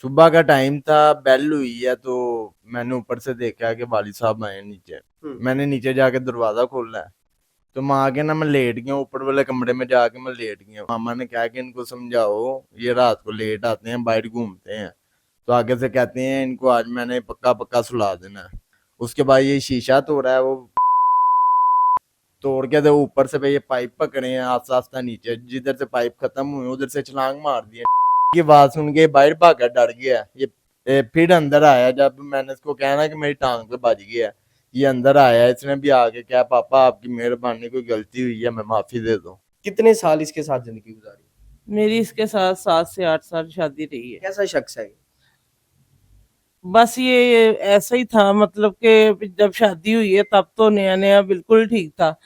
सुबह का टाइम था, बेल हुई है तो मैंने ऊपर से देखा कि वाली साहब आए नीचे। मैंने नीचे जाके दरवाजा खोला है तो मैं आके ना मैं लेट गया ऊपर वाले कमरे में जाके मैं लेट गया। मामा ने कहा कि इनको समझाओ, ये रात को लेट आते हैं, बाहर घूमते हैं। तो आगे से कहते हैं इनको आज मैंने पक्का पक्का सुला देना है। उसके बाद ये शीशा तोड़ा है, वो तोड़ के तो ऊपर से ये पाइप पकड़े हैं आस्ता आस्ता नीचे, जिधर से पाइप खत्म हुए उधर से छलांग मार दी की बात सुन के बाहर भागा, डर गया फिर अंदर आया। जब मैंने इसको कहा ना कि मेरी टांग पे बज गया, ये अंदर आया, इसने भी आके क्या पापा आपकी मेहरबानी, कोई गलती हुई है मैं माफी दे दो। कितने साल इसके साथ जिंदगी गुजारी? मेरी इसके साथ 7 से 8 साल शादी रही है। कैसा शख्स है ये? बस ये ऐसा ही था, मतलब कि जब शादी हुई है तब तो नया नया बिल्कुल ठीक था।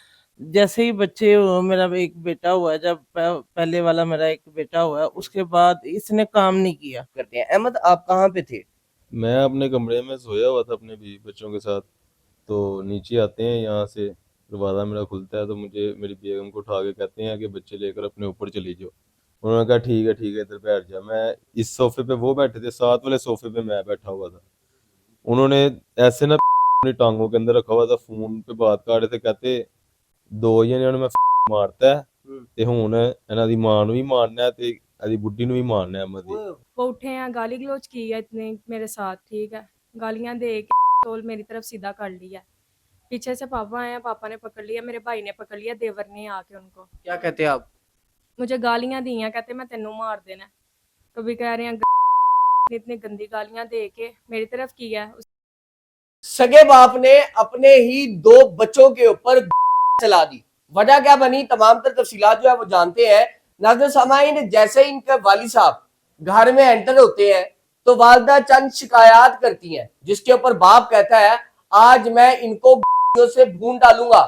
जैसे ही बच्चे मेरा एक बेटा हुआ, जब पहले वाला मेरा एक बेटा हुआ, उसके बाद इसने काम नहीं किया। करते हैं। अहमद, आप कहाँ पे थे? मैं अपने कमरे में सोया हुआ था अपने बीवी बच्चों के साथ। तो नीचे आते हैं, यहाँ से दरवाज़ा मेरा खुलता है तो मुझे मेरी बेगम को उठा के कहते हैं कि बच्चे लेकर अपने ऊपर चली जाओ। उन्होंने कहा ठीक है इधर बैठ जा। मैं इस सोफे पे वो बैठे थे, साथ वाले सोफे पे मैं बैठा हुआ था। उन्होंने ऐसे ना अपनी टांगों के अंदर रखा हुआ था, फोन पे बात कर रहे थे। कहते दो जने मैं मारता है ਤੇ ਹੁਣ ਇਹਨਾਂ ਦੀ मां ਨੂੰ भी मारना है ਤੇ ਇਹਦੀ बुढ़ी ਨੂੰ भी मारना है। मदी वो उठे हैं, गाली गलोच की है इतने मेरे साथ, ठीक है, गालियां दे के तोल मेरी तरफ सीधा कर लिया। पीछे से पापा आए हैं, पापा ने पकड़ लिया, मेरे भाई ने पकड़ लिया, देवर ने आके उनको क्या कहते हैं आप? मुझे गालियां दी हैं, कहते मैं तेनू मार देना। कभी कह रहे हैं इतनी गंदी गालियां दे के मेरी तरफ की है। सगे बाप ने अपने ही दो बच्चों के ऊपर चला दी। वजह क्या बनी, तमाम तर तफसीलात जो है वो जानते हैं। नाज़रीन सामाईन, जैसे इनके वाली साहब घर में एंटर होते हैं तो वालदा चंद शिकायत करती हैं, जिसके ऊपर बाप कहता है आज मैं इनको से भून डालूंगा।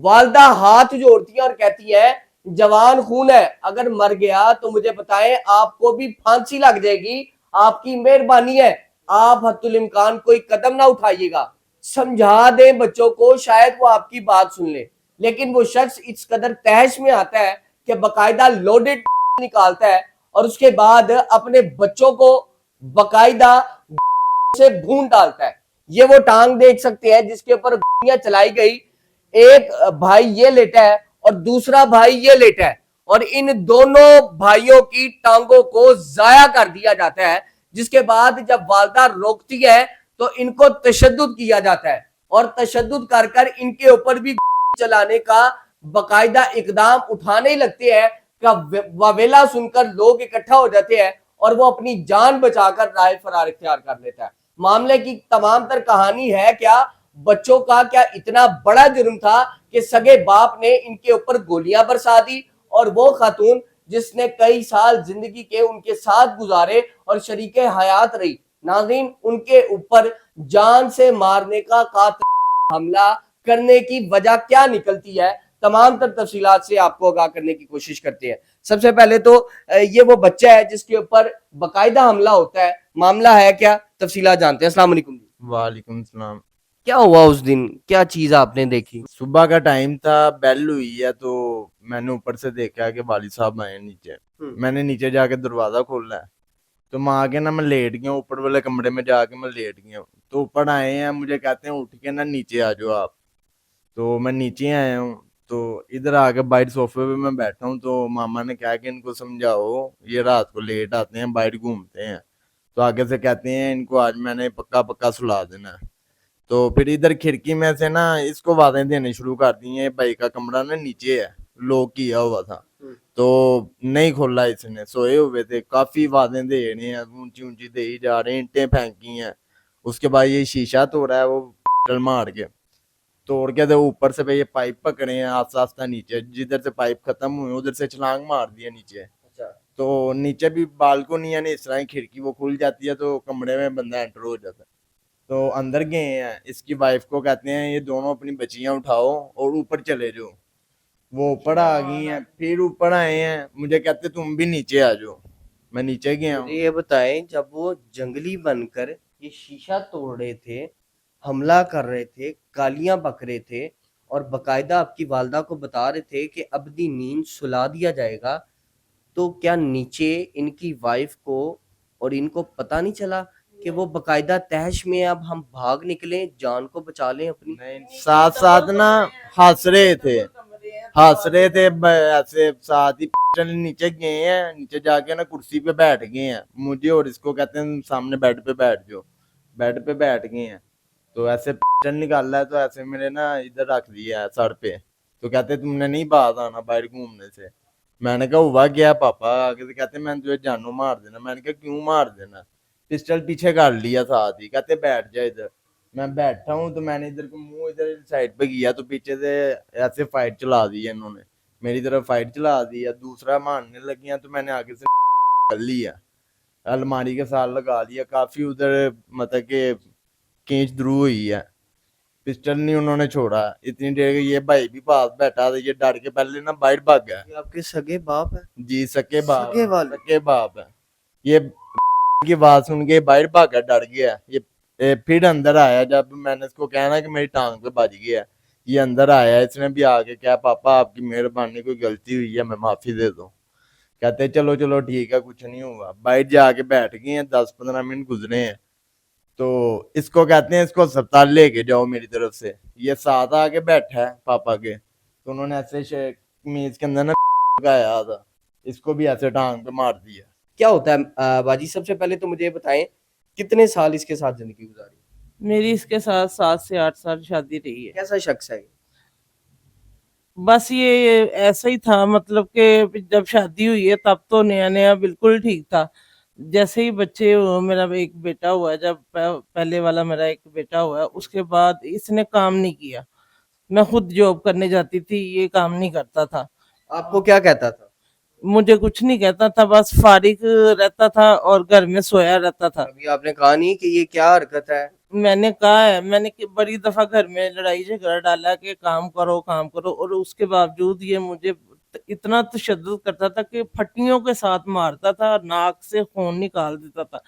वालदा हाथ जोड़ती है और कहती है जवान खून है, अगर मर गया तो मुझे बताएं, आपको भी फांसी लग जाएगी, आपकी मेहरबानी है, आप हत्तुल इम्कान कोई कदम ना उठाइएगा, समझा दें बच्चों को, शायद वो आपकी बात सुन ले। लेकिन वो शख्स इस कदर तहश में आता है कि बकायदा लोडेड निकालता है और उसके बाद अपने बच्चों को बकायदा से भून डालता है। ये वो टांग देख सकते हैं जिसके ऊपर गोलियां चलाई गई। एक भाई ये लेटा है और दूसरा भाई ये लेटा है और इन दोनों भाइयों की टांगों को जाया कर दिया जाता है। जिसके बाद जब वालदा रोकती है तो इनको तशद्दुद किया जाता है और तशद्दुद कर कर इनके ऊपर भी चलाने का बकायदा इकदाम उठाने ही लगते हैं। का वावेला सुनकर लोग इकट्ठा हो जाते हैं और वो अपनी जान बचाकर राह फरार इख्तियार कर लेता है। मामले की तमाम तर कहानी है क्या, बच्चों का क्या इतना बड़ा जुर्म था कि सगे बाप ने इनके ऊपर गोलियां बरसा दी और वो खातून जिसने कई साल जिंदगी के उनके साथ गुजारे और शरीके हयात रही, नाज़रीन उनके ऊपर जान से मारने का कातिल हमला करने की वजह क्या निकलती है, तमाम तर तफसीलात से आपको आगाह करने की कोशिश करते हैं। सबसे पहले तो ये वो बच्चा है जिसके ऊपर बकायदा हमला होता है, मामला है क्या, तफसीलात जानते हैं। अस्सलाम वालेकुम। वालेकुम सलाम। क्या हुआ उस दिन, क्या चीज आपने देखी? सुबह का टाइम था, बेल हुई है तो मैंने ऊपर से देखा कि वाली साहब आए नीचे। मैंने नीचे जाके दरवाजा खोला है तो मैं आके ना मैं लेट गया ऊपर वाले कमरे में जाके मैं लेट गया। तो ऊपर आए हैं, मुझे कहते हैं उठ के ना नीचे आ जाओ आप। तो मैं नीचे आया हूँ तो इधर आके बाहर सोफे पे मैं बैठा हूँ तो मामा ने कहा कि इनको समझाओ, ये रात को लेट आते हैं, बाहर घूमते हैं। तो आगे से कहते हैं इनको आज मैंने पक्का पक्का सुला देना है। तो फिर इधर खिड़की में से ना इसको आवाजें देने शुरू कर दी हैं। भाई का कमरा ना नीचे है, लॉक किया हुआ था तो नहीं खोला इसने, सोए हुए थे, काफी आवाजें दे रहे हैं, ऊंची ऊंची दे ही जा रहे हैं, ईंटें फेंकी हैं। उसके बाद ये शीशा तोड़ा है, वो मार के तोड़ के तो ऊपर से ये पाइप पकड़े हैं आस्ता आस्ता नीचे, जिधर से पाइप खत्म हुए उधर से छलांग मार दिया नीचे। अच्छा। तो नीचे भी बालकोनी है, इस तरह खिड़की वो खुल जाती है तो कमरे में बंदा एंटर हो जाता है। तो अंदर गए हैं, इसकी वाइफ को कहते हैं ये दोनों अपनी बच्चियां उठाओ और ऊपर चले जाओ। वो ऊपर आ गई हैं, फिर ऊपर आए हैं, मुझे कहते तुम भी नीचे आ जाओ। मैं नीचे गया हूँ। ये बताएं, जब वो जंगली बनकर ये शीशा तोड़ रहे थे, हमला कर रहे थे, गालियां बक रहे थे और बकायदा आपकी वालदा को बता रहे थे कि अबदी नींद सुला दिया जाएगा, तो क्या नीचे इनकी वाइफ को और इनको पता नहीं चला कि वो बकायदा तहश में है, अब हम भाग निकले, जान को बचा लें अपनी। नहीं साथ साथ ना हंस रहे थे ऐसे साथ ही चल नीचे गए हैं, नीचे जाके ना कुर्सी पे बैठ गए हैं, मुझे और इसको कहते हैं सामने बेड पे बैठ जाओ, बेड पे बैठ गए हैं। तो ऐसे चल निकाला है तो ऐसे मेरे ना इधर रख दिया है सर पे, तो कहते तुमने नहीं बात आना बाहर घूमने से। मैंने कहा हुआ क्या पापा, आगे से कहते मैंने तुझे जानू मार देना। मैंने कहा क्यों मार देना, पिस्टल पीछे कर लिया साथ ही, कहते बैठ जा इधर। मैं बैठा हूँ तो मैंने इधर को मुंह इधर साइड पे किया तो पीछे से ऐसे फाइट चला दी है इन्होंने, मेरी तरफ फाइट चला दी है। दूसरा मारने लगी तो मैंने आगे से कर लिया, अलमारी के साथ लगा लिया, काफी उधर मतलब के खींच द्रू हुई है। पिस्टल नहीं उन्होंने छोड़ा, इतनी देर ये भाई भी पास बैठा था, ये डर के पहले ना बाहर भाग गया। ये आपके सगे बाप है? जी सके बाप, सगे वाले? सके बाप है। ये की आवाज सुन के बाहर भागा, डर गया ये फिर अंदर आया। जब मैंने इसको कहा ना कि मेरी टांग पे बज गया, ये अंदर आया, इसने भी आके क्या पापा आपकी मेहरबानी, कोई गलती हुई है मैं माफी दे दो। कहते चलो चलो ठीक है कुछ नहीं हुआ। बाहर जाके बैठ गए हैं, 10-15 मिनट गुजरे हैं तो इसको कहते हैं इसको अस्पताल लेके जाओ मेरी तरफ से। ये साथ आके बैठा है पापा के, तो उन्होंने ऐसे मेज के अंदर ना लगाया था, इसको भी ऐसे टांग पे मार दिया। क्या होता है बाजी, सबसे पहले तो मुझे बताएं कितने साल इसके साथ जिंदगी गुजारी? मेरी इसके साथ 7 से 8 साल शादी रही है। कैसा शख्स है ये? बस ये ऐसा ही था, मतलब कि जब शादी हुई है तब तो नया नया बिल्कुल ठीक था। जैसे ही बच्चे मेरा एक बेटा हुआ है, जब पहले वाला मेरा एक बेटा हुआ है, उसके बाद इसने काम नहीं किया। मैं खुद जॉब करने जाती थी, ये काम नहीं करता था। आपको क्या कहता था? मुझे कुछ नहीं कहता था, बस फारिग रहता था और घर में सोया रहता था। अभी आपने कहा नहीं कि ये क्या हरकत है? मैंने कहा है, मैंने बड़ी दफा घर में लड़ाई झगड़ा डाला कि काम करो काम करो, और उसके बावजूद ये मुझे इतना तशद्दुद करता था कि फट्टियों के साथ मारता था, नाक से खून निकाल देता था,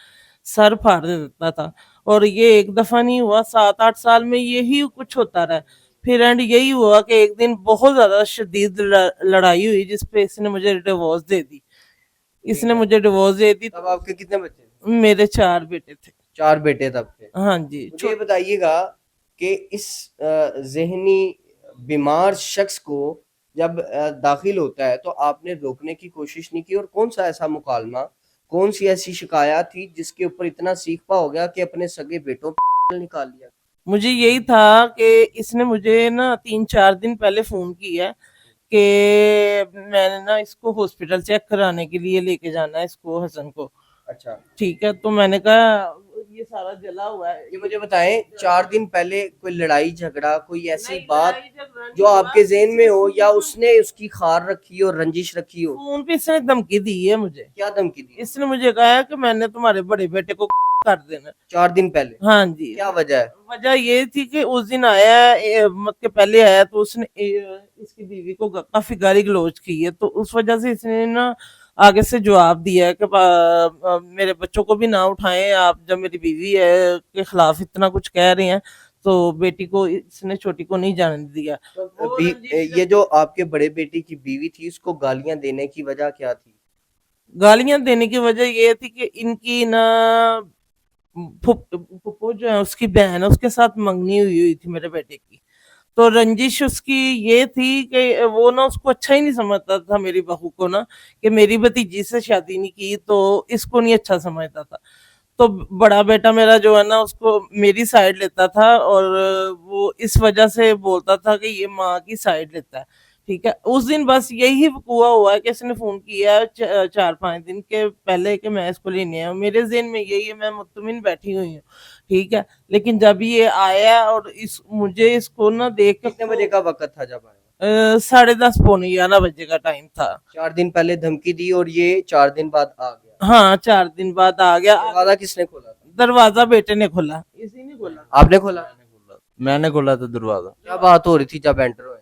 सर फाड़ देता था। और ये एक दफा नहीं हुआ, 7-8 साल में यही कुछ होता रहा। फिर एंड यही हुआ कि एक दिन बहुत ज्यादा शदीद लड़ाई हुई, जिसपे इसने मुझे डिवोर्स दे दी। इसने मुझे डिवोर्स दे दी। तब आपके कितने बच्चे थे? मेरे 4 बेटे थे। 4 बेटे तब थे? हाँ जी। मुझे ये बताइएगा कि इस जहनी बीमार शख्स को जब दाखिल होता है तो आपने रोकने की कोशिश नहीं की, और कौन सा ऐसा मुकालमा, कौन सी ऐसी शिकायत थी जिसके ऊपर इतना सीखपा हो गया कि अपने सगे बेटों पे निकाल लिया? मुझे यही था कि इसने मुझे ना 3-4 दिन पहले फोन किया कि मैंने ना इसको हॉस्पिटल चेक कराने के लिए लेके जाना है, इसको हसन को। अच्छा, ठीक है, तो मैंने कहा ये सारा जला हुआ है। ये मुझे बताएं, 4 दिन पहले कोई लड़ाई झगड़ा, कोई ऐसी नहीं, बात लड़ाई झगड़ा नहीं जो हुआ। आपके ज़हन में हो, या उसने उसकी खार रखी हो, रंजिश रखी हो? फोन पे इसने धमकी दी है मुझे। क्या धमकी दी? इसने मुझे कहा कि मैंने तुम्हारे बड़े बेटे को कर देना। 4 दिन पहले? हाँ जी। क्या वजह है? वजह ये थी कि उस दिन आया, मत के पहले आया, तो उसने इसकी बीवी को काफी गाली गलौज की है, तो उस वजह से इसने ना आगे से जवाब दिया है कि मेरे बच्चों को भी ना उठाएं आप, जब मेरी बीवी है के खिलाफ इतना कुछ कह रहे हैं, तो बेटी को इसने छोटी को नहीं जाने दिया। तो ये जो आपके बड़े बेटे की बीवी थी, उसको गालियां देने की वजह क्या थी? गालियां देने की वजह ये थी कि इनकी ना फुप्पो जो है, उसकी बहन है, उसके साथ मंगनी हुई थी मेरे बेटे की। तो रंजिश उसकी ये थी कि वो ना उसको अच्छा ही नहीं समझता था, मेरी बहू को ना, कि मेरी भतीजी से शादी नहीं की, तो इसको नहीं अच्छा समझता था। तो बड़ा बेटा मेरा जो है ना, उसको मेरी साइड लेता था, और वो इस वजह से बोलता था कि ये माँ की साइड लेता है। ठीक है, उस दिन बस यही हुआ हुआ है कि इसने फोन किया 4-5 दिन के पहले कि मैं इसको लेने आया हूँ। मेरे ज़हन में यही है, मैं मुतमिन बैठी हुई हूँ। ठीक है, लेकिन जब ये आया और मुझे इसको ना देख के कितने बजे का वक्त था जब आया? 10:30 पौने 11 बजे का टाइम था। 4 दिन पहले धमकी दी और ये 4 दिन बाद आ गया? हाँ, 4 दिन बाद आ गया। दरवाजा किसने खोला था? दरवाजा बेटे ने खोला, इसी ने खोला। आपने खोला? मैंने खोला था दरवाजा। क्या बात हो रही थी जब एंटर हुए?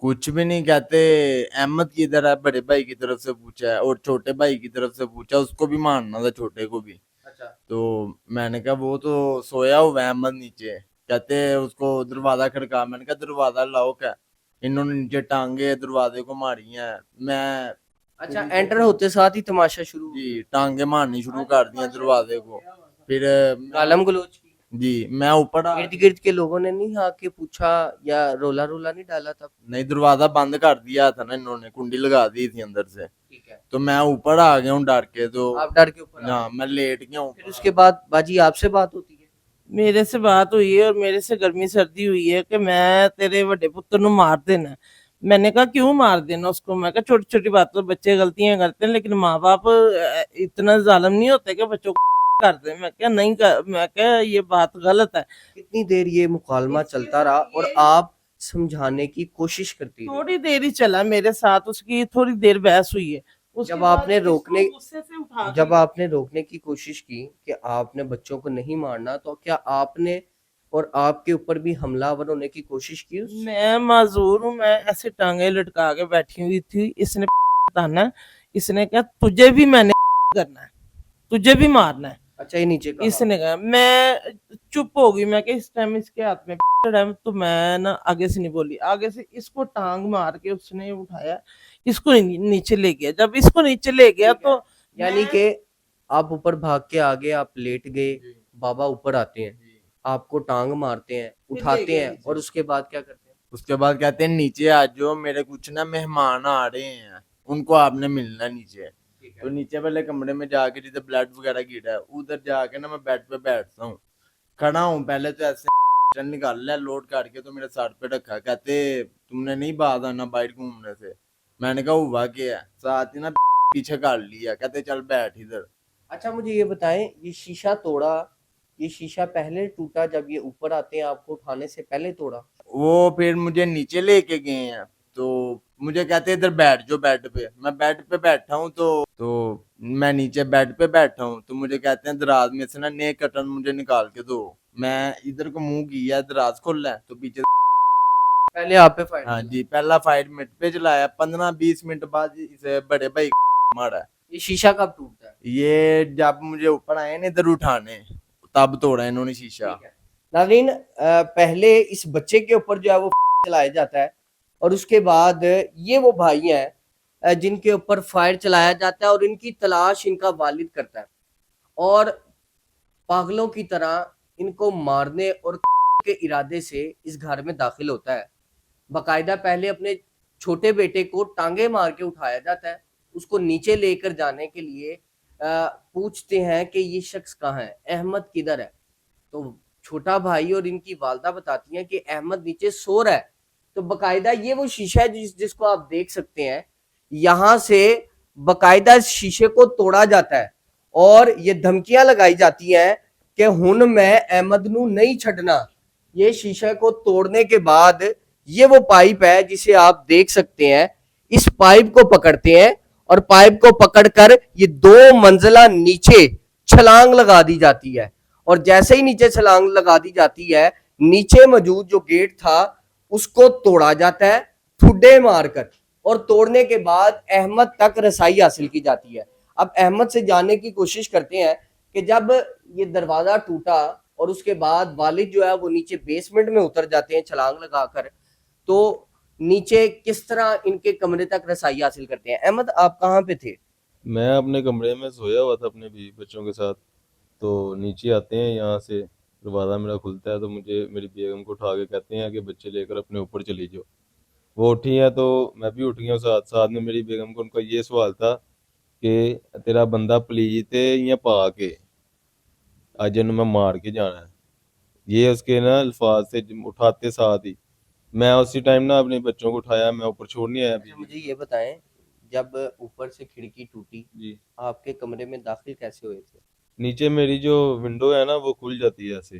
कुछ भी नहीं, कहते अहमद किधर है, बड़े भाई की तरफ से पूछा है और छोटे भाई की तरफ से पूछा, उसको भी मारना था छोटे को भी। अच्छा, तो मैंने कहा वो तो सोया हुआ है अहमद नीचे, कहते उसको दरवाजा खड़का। मैंने कहा दरवाजा लाओ क्या, इन्होंने नीचे टांगे दरवाजे को मारी हैं। मैं अच्छा, एंटर होते साथ ही तमाशा शुरू हो जी टांगे मारनी शुरू कर दिया दरवाजे को। फिर गया। गालम गलोच की। जी मैं ऊपर इर्द गिर्द के लोगों ने नहीं आके पूछा या रोला रोला नहीं डाला तब? नहीं दरवाजा बंद कर दिया था ना इन्होंने, कुंडी लगा दी थी अंदर से। ठीक है, तो मैं ऊपर आ गया हूँ डर के, तो आप डर के ऊपर आ ना गए। मैं लेट गया हूँ। फिर उसके बाद बाजी आपसे बात होती है? मेरे से बात हुई है और मेरे से गर्मी सर्दी हुई है कि मैं तेरे बड़े पुत्र नु मार देना। मैंने कहा क्यों मार देना उसको? मैं कहा छोटी छोटी बातों बच्चे गलतियां करते हैं, लेकिन माँ बाप इतना जालिम नहीं होते कि बच्चों को कर दे। मैं क्या नहीं कर, मैं क्या ये बात गलत है। कितनी देर ये मुकालमा चलता रहा और आप समझाने की कोशिश करती रही? थोड़ी देर ही चला मेरे साथ, उसकी थोड़ी देर बहस हुई है। उसके जब बाद आपने इसको रोकने गुस्से से उठा के- जब आपने रोकने की कोशिश की कि आपने बच्चों को नहीं मारना, तो क्या आपने और आपके ऊपर भी हमलावर होने की कोशिश की? मैं माजूर हूँ, मैं ऐसे टांगे लटका के बैठी हुई थी। इसने ताना, इसने कहा तुझे भी मैंने करना है, तुझे भी मारना है। अच्छा, ये नीचे कहा। इसने कहा, मैं चुप हो गई। मैं कि इस टाइम इसके हाथ में है, तो मैं ना आगे से नहीं बोली। आगे से इसको टांग मार के उसने उठाया, इसको नीचे ले गया। जब इसको नीचे ले गया तो यानी कि आप ऊपर भाग के आ गए, आप लेट गए, बाबा ऊपर आते हैं, आपको टांग मारते हैं, उठाते हैं, और उसके बाद क्या करते हैं? उसके बाद कहते हैं नीचे आ जाओ, मेरे कुछ ना मेहमान आ रहे हैं, उनको आपने मिलना नीचे। तो नीचे वाले कमरे में जाके जिधर ब्लड वगैरह गिरा है उधर जाके ना मैं बेड पे बैठता हूँ, खड़ा हूँ। पहले तो ऐसे निकाल लिया लोड करके, तो मेरे सर पे रखा। कहते तुमने नहीं बात आना बाहर घूमने से। मैंने कहा हुआ क्या है? साथ ही ना पीछे कर लिया। कहते चल बैठ इधर। अच्छा, मुझे ये बताएं, ये शीशा तोड़ा, ये शीशा पहले टूटा जब ये ऊपर आते हैं, आपको उठाने से पहले तोड़ा? वो फिर मुझे नीचे लेके गए हैं, तो मुझे कहते इधर बैठ जाओ बेड पे। मैं बेड पे बैठा हूँ, तो मैं नीचे बेड पे बैठा हूँ, तो मुझे कहते हैं दराज में से ना नेक कटर मुझे निकाल के दो। मैं इधर को मुंह किया, दराज खोला है, तो पीछे पहले आप पे फायर? हाँ जी पहला फाइट मिनट पे चलाया। 15-20 मिनट बाद इसे बड़े भाई मारा। ये शीशा कब टूटता है? ये जब मुझे ऊपर आए ना इधर उठाने, तब तोड़ा इन्होंने शीशा। ठीक है। नाज़रीन, पहले इस बच्चे के ऊपर जो है वो चलाया जाता है, और उसके बाद ये वो भाई हैं जिनके ऊपर फायर चलाया जाता है, और इनकी तलाश इनका वालिद करता है, और पागलों की तरह इनको मारने और के इरादे से इस घर में दाखिल होता है। बाकायदा पहले अपने छोटे बेटे को टांगे मार के उठाया जाता है, उसको नीचे लेकर जाने के लिए पूछते हैं कि ये शख्स कहाँ है, अहमद किधर है? तो छोटा भाई और इनकी वालदा बताती हैं कि अहमद नीचे सो रहा है। तो बकायदा ये वो शीशा है जिसको आप देख सकते हैं, यहाँ से बकायदा इस शीशे को तोड़ा जाता है, और ये धमकियां लगाई जाती हैं कि हुन मैं अहमद नू नहीं छड़ना। ये शीशे को तोड़ने के बाद ये वो पाइप है जिसे आप देख सकते हैं, इस पाइप को पकड़ते हैं, और पाइप को पकड़कर ये 2 मंजिला नीचे छलांग लगा दी जाती है। और जैसे ही नीचे छलांग लगा दी जाती है, नीचे मौजूद जो गेट था उसको तोड़ा जाता है ठुड्डे मारकर, और तोड़ने के बाद अहमद तक रसाई हासिल की जाती है। अब अहमद से जानने की कोशिश करते हैं कि जब ये दरवाजा टूटा और उसके बाद वालिद जो है वो नीचे बेसमेंट में उतर जाते हैं छलांग लगाकर, तो नीचे किस तरह इनके कमरे तक रसाई हासिल करते हैं? अहमद, आप कहाँ पे थे? मैं अपने कमरे में सोया हुआ था अपने बीवी बच्चों के साथ। तो नीचे आते हैं, यहाँ से दरवाज़ा मेरा खुलता है, तो मुझे मेरी बेगम को उठा के कहते हैं कि बच्चे लेकर अपने ऊपर चली जाओ। वो उठी हैं तो मैं भी उठ गया हूँ साथ साथ में मेरी बेगम को। उनका ये सवाल था कि तेरा बंदा पलीज ते या पा के अज इन मैं मार के जाना है। ये उसके ना अल्फाज से उठाते साथ ही मैं उसी टाइम ना अपने बच्चों को उठाया, मैं ऊपर छोड़ नहीं आया अच्छा, बीवी मुझे ये बताएं, जब ऊपर से खिड़की टूटी, जी। आपके कमरे में दाखिल कैसे हुए थे? नीचे मेरी जो विंडो है ना वो खुल जाती है ऐसे,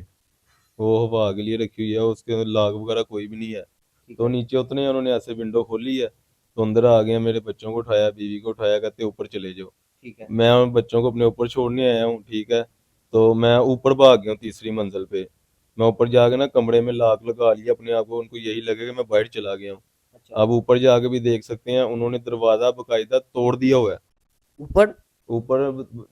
वो हवा के लिए रखी हुई है, उसके अंदर लाग वगैरह कोई भी नहीं है। ठीक तो है। नीचे उतने उन्होंने ऐसे विंडो खोली है, तो अंदर आ गए, मेरे बच्चों को उठाया, बीवी को उठाया, कहते ऊपर चले जाओ। ठीक है। मैं उन बच्चों को अपने ऊपर छोड़ने आया हूँ, ठीक है। तो मैं ऊपर भाग गया हूँ 3री मंजिल पे। मैं ऊपर जाके ना कमरे में लॉक लगा लिया अपने आप को, उनको यही लगे कि मैं बाहर चला गया हूँ। अच्छा, अब ऊपर जाके भी देख सकते हैं, उन्होंने दरवाजा बकायदा तोड़ दिया हुआ है। ऊपर? ऊपर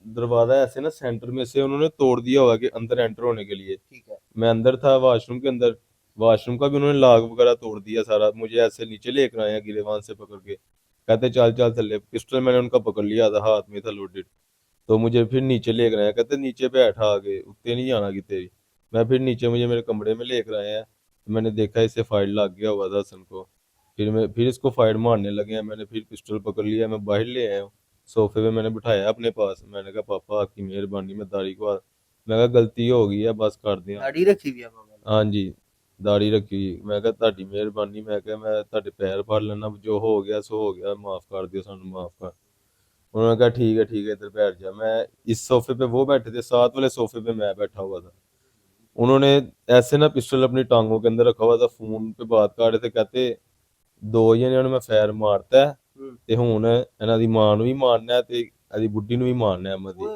दरवाजा ऐसे ना सेंटर में से उन्होंने तोड़ दिया हुआ है कि अंदर एंटर होने के लिए। ठीक है। मैं अंदर था वॉशरूम के अंदर, वॉशरूम का भी उन्होंने लॉक वगैरह तोड़ दिया सारा। मुझे ऐसे नीचे लेकर आए हैं गिरेबान से पकड़ के, कहते चल चल थल्ले। पिस्टल मैंने उनका पकड़ लिया था, हाथ में था लोडेड। तो मुझे फिर नीचे लेकर आए, कहते नीचे बैठा आगे, उत्ते नहीं जाना कि तेरी। मैं फिर नीचे, मुझे मेरे कमरे में लेकर आए हैं। तो मैंने देखा इसे फाइट लग गया हुआ था हसन को। फिर इसको फाइट मारने लगे हैं। मैंने फिर पिस्टल पकड़ लिया, मैं बाहर ले आया हूँ। सोफे पे मैंने बिठाया अपने पास। मैंने कहा पापा आपकी मेहरबानी, मैं दाढ़ी को मैं कहा गलती हो गई है, बस कर दिया। दाढ़ी रखी हुई है पापा ने? हाँ जी, दाढ़ी रखी हुई। मैं कहा ਤੁਹਾਡੀ ਮਿਹਰਬਾਨੀ, मैं कहा मैं ਤੁਹਾਡੇ पैर फड़ लेना, जो हो गया सो हो गया, माफ कर दियो, सानू माफ कर। उन्होंने कहा ठीक है इधर बैठ जा। मैं इस सोफे पे वो बैठे थे, साथ वाले सोफे पे मैं बैठा हुआ था। उन्होंने ऐसे ना पिस्टल अपनी टांगों के अंदर रखा हुआ था, फोन पे बात कर रहे थे। कहते ਦੋ ਜਣਿਆਂ ਨੂੰ ਮੈਂ ਫੈਰ ਮਾਰਤਾ ਹੈ ਤੇ ਹੁਣ ਇਹਨਾਂ ਦੀ ਮਾਂ ਨੂੰ ਵੀ ਮਾਰਨਾ ਹੈ ਤੇ ਇਹਦੀ ਬੁੱਢੀ ਨੂੰ ਵੀ ਮਾਰਨਾ है अहमद दी।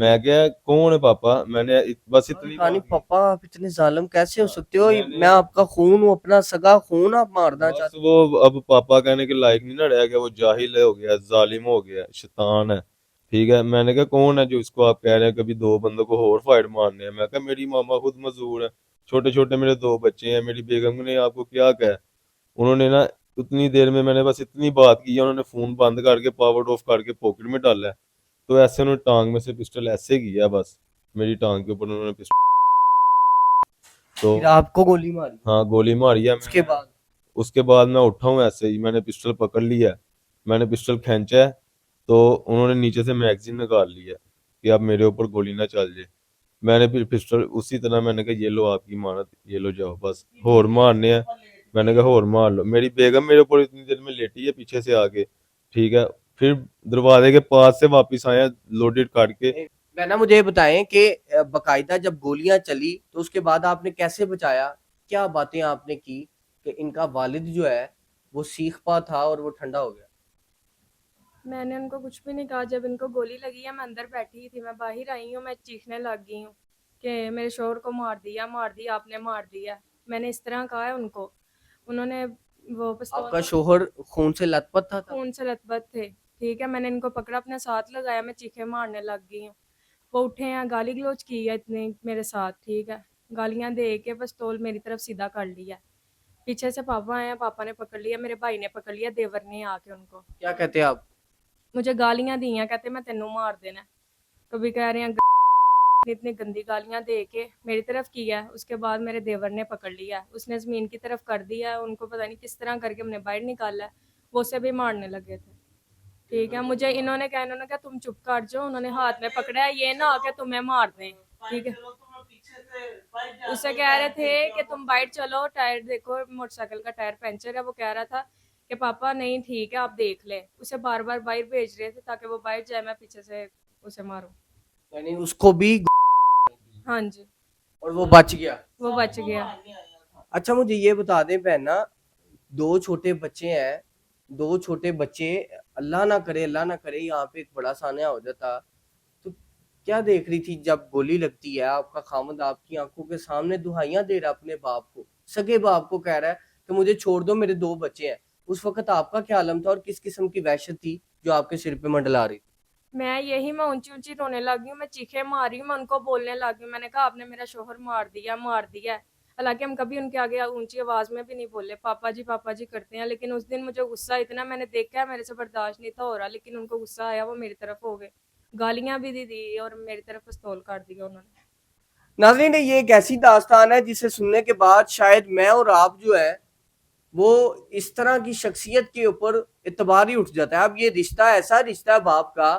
मैं क्या कौन है पापा, मैंने बस इतनी कहानी पापा आप इतने जालिम कैसे हो सकते हो? मैं आपका खून हूँ, अपना सगा खून आप मारना बस चाहते वो अब पापा कहने के लायक नहीं ना रह गया, वो जाहिल हो गया, जालिम हो गया, शैतान है। ठीक है, मैंने कहा कौन है जो इसको आप कह रहे हैं कभी दो बंदों को और फाइट मारने हैं। मैं कहा मेरी मामा खुद मजदूर है, छोटे छोटे मेरे दो बच्चे हैं, मेरी बेगम ने आपको क्या कहा। उन्होंने ना उतनी देर में मैंने बस इतनी बात की, उन्होंने फोन बंद करके पावर ऑफ करके पॉकेट में डाला है। तो ऐसे उन्होंने टांग में से पिस्टल ऐसे किया, बस मेरी टांग के ऊपर उन्होंने पिस्टल। तो फिर आपको गोली मारी? हाँ, गोली मारी है। उसके बाद मैं उठा हूँ ऐसे ही, मैंने पिस्टल पकड़ लिया है, मैंने पिस्टल खींचा है। तो उन्होंने नीचे से मैगजीन निकाल लिया कि अब मेरे ऊपर गोली ना चल जाए। मैंने फिर पिस्टल उसी तरह, मैंने कहा ये लो आपकी मानत, ये लो जाओ, बस होर मारने हैं। मैंने कहा होर मार लो। मेरी बेगम मेरे ऊपर इतनी देर में लेटी है पीछे से आके। ठीक है, फिर दरवाजे के पास से वापस आया लोडेड काट के। मैंने मुझे ये बताएं कि बकायदा जब गोलियां चली तो उसके बाद आपने कैसे बचाया? क्या बातें आपने की कि इनका वालिद जो है वो सीख पा था और वो ठंडा हो गया? मैंने उनको कुछ भी नहीं कहा। जब इनको गोली लगी है मैं अंदर बैठी थी, मैं बाहर आई हूँ, मैं चीखने लग गई हूँ कि मेरे शोहर को मार दिया, आपने मार दिया। मैंने इस तरह कहा है उनको। उन्होंने वो पिस्तौल, आपका शोहर खून से लथपथ था? खून से लथपथ थे। ठीक है, मैंने इनको पकड़ा, अपने साथ लगाया, मैं चीखे मारने लग गई हूँ। वो उठे हैं, गाली गलौज की है इतने मेरे साथ। ठीक है, गालियां दे के पिस्तौल मेरी तरफ सीधा कर लिया। पीछे से पापा आए हैं, पापा ने पकड़ लिया, मेरे भाई ने पकड़ लिया, देवर ने आके उनको क्या कहते हैं आप? मुझे गालियां दी हैं, कहते मैं तेनू मार देना। कभी कह रहे हैं इतनी गंदी गालियां दे के मेरी तरफ किया है। उसके बाद मेरे देवर ने पकड़ लिया है, उसने जमीन की तरफ कर दिया है। उनको पता नहीं किस तरह करके हमने बाहर निकाला है, वो उसे भी मारने लगे थे। ठीक है, मुझे इन्होंने कहा तुम चुप कर जाओ। उन्होंने हाथ में पकड़ा है, ये ना आके तुम्हें मार दें। ठीक है, उससे कह रहे थे कि तुम बाइट चलो, टायर देखो, मोटरसाइकिल का टायर पंचर है। वो कह रहा था कि पापा नहीं ठीक है आप देख ले। उसे बार बार बाहर भेज रहे थे ताकि वो बाहर जाए, मैं पीछे से उसे मारूं। यानी उसको भी? हाँ जी, और वो बच गया? वो बच गया। अच्छा मुझे ये बता दें बहना, दो छोटे बच्चे हैं, दो छोटे बच्चे, अल्लाह ना करे यहाँ पे एक बड़ा सान्या हो जाता, तो क्या देख रही थी जब गोली लगती है? आपका खामद आपकी आंखों के सामने दुहाइयां दे रहा अपने बाप को, सगे बाप को कह रहा है कि मुझे छोड़ दो, मेरे दो बच्चे हैं। उस वक्त आपका क्या आलम था और किस किस्म की वहशत थी जो आपके सिर पे मंडला रही थी? मैं ऊंची ऊंची रोने लगी हूँ, मैं चीखे मार रही हूँ, मैं उनको बोलने लगी हूँ। मैंने कहा आपने मेरा शोहर मार दिया है। हालांकि हम कभी उनके आगे ऊंची आवाज में भी नहीं बोले, पापा जी करते हैं। लेकिन उस दिन मुझे गुस्सा इतना, मैंने देखा है मेरे से बर्दाश्त नहीं था हो रहा, लेकिन उनको गुस्सा आया, वो मेरी तरफ हो गए, गालियां भी दी और मेरी तरफ पिस्तौल काट दिया उन्होंने। नाज़रीन, ये एक ऐसी दास्तान है जिसे सुनने के बाद शायद मैं और आप जो है वो इस तरह की शख्सियत के ऊपर इतबार ही उठ जाता है। अब ये रिश्ता ऐसा रिश्ता है बाप का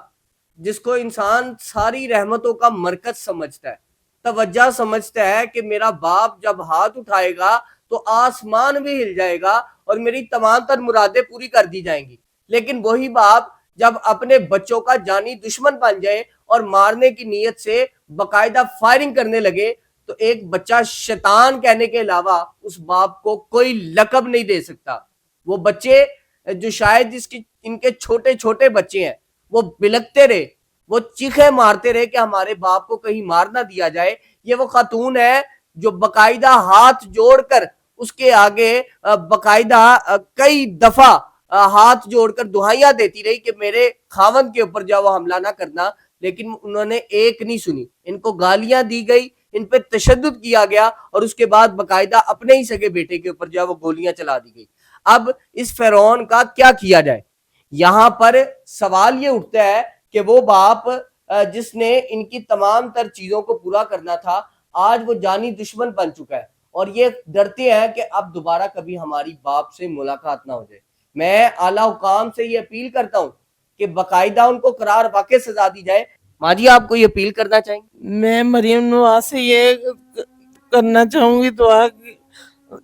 जिसको इंसान सारी रहमतों का मरकज समझता है, तवज्जा समझता है कि मेरा बाप जब हाथ उठाएगा तो आसमान भी हिल जाएगा और मेरी तमाम तर मुरादें पूरी कर दी जाएंगी। लेकिन वही बाप जब अपने बच्चों का जानी दुश्मन बन जाए और मारने की नीयत से बकायदा फायरिंग करने लगे, तो एक बच्चा शैतान कहने के अलावा उस बाप को कोई लकब नहीं दे सकता। वो बच्चे जो शायद जिसकी इनके छोटे छोटे बच्चे हैं, वो बिलकते रहे, वो चीखे मारते रहे कि हमारे बाप को कहीं मार ना दिया जाए। ये वो खातून है जो बकायदा हाथ जोड़कर उसके आगे बकायदा कई दफा हाथ जोड़कर दुहाइयां देती रही कि मेरे खावन के ऊपर जाओ हमला ना करना, लेकिन उन्होंने एक नहीं सुनी। इनको गालियां दी गई, इन पे तशद्दुद किया गया और उसके बाद बकायदा अपने ही सगे बेटे के ऊपर जो है वो गोलियां चला दी गई। अब इस फिरौन का क्या किया जाए? यहाँ पर सवाल ये उठता है कि वो बाप जिसने इनकी तमाम तर चीजों को पूरा करना था, आज वो जानी दुश्मन बन चुका है और ये डरते हैं कि अब दोबारा कभी हमारी बाप से मुलाकात ना हो जाए। मैं आला हुकाम से ये अपील करता हूँ कि बाकायदा उनको करार वाकई सजा दी जाए। माँ जी, आपको ये अपील करना चाहेंगे? मैं मरियम नवाज से ये करना चाहूंगी,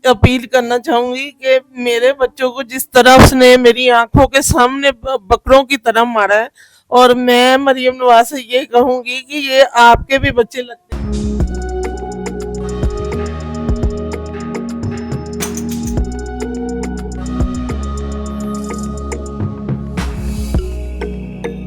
अपील करना चाहूंगी कि मेरे बच्चों को जिस तरह उसने मेरी आंखों के सामने बकरों की तरह मारा है, और मैं मरियम नवाज से ये कहूंगी कि ये आपके भी बच्चे लगते